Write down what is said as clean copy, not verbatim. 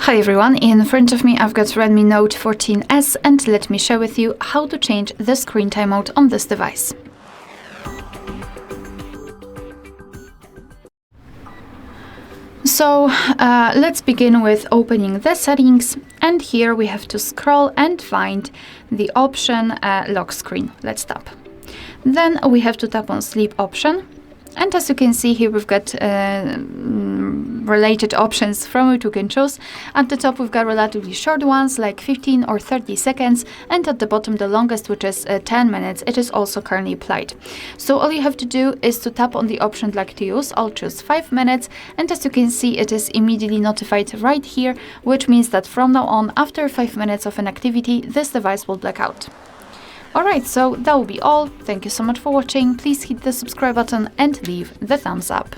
Hi everyone, in front of me I've got Redmi Note 14S and let me share with you how to change the screen timeout on this device. So let's begin with opening the settings, and here we have to scroll and find the option lock screen. Let's tap. Then we have to tap on sleep option. And as you can see here, we've got related options from which you can choose. At the top, we've got relatively short ones, like 15 or 30 seconds. And at the bottom, the longest, which is 10 minutes. It is also currently applied. So all you have to do is to tap on the option you'd like to use. I'll choose 5 minutes. And as you can see, it is immediately notified right here, which means that from now on, after 5 minutes of an activity, this device will black out. Alright, so that will be all. Thank you so much for watching. Please hit the subscribe button and leave the thumbs up.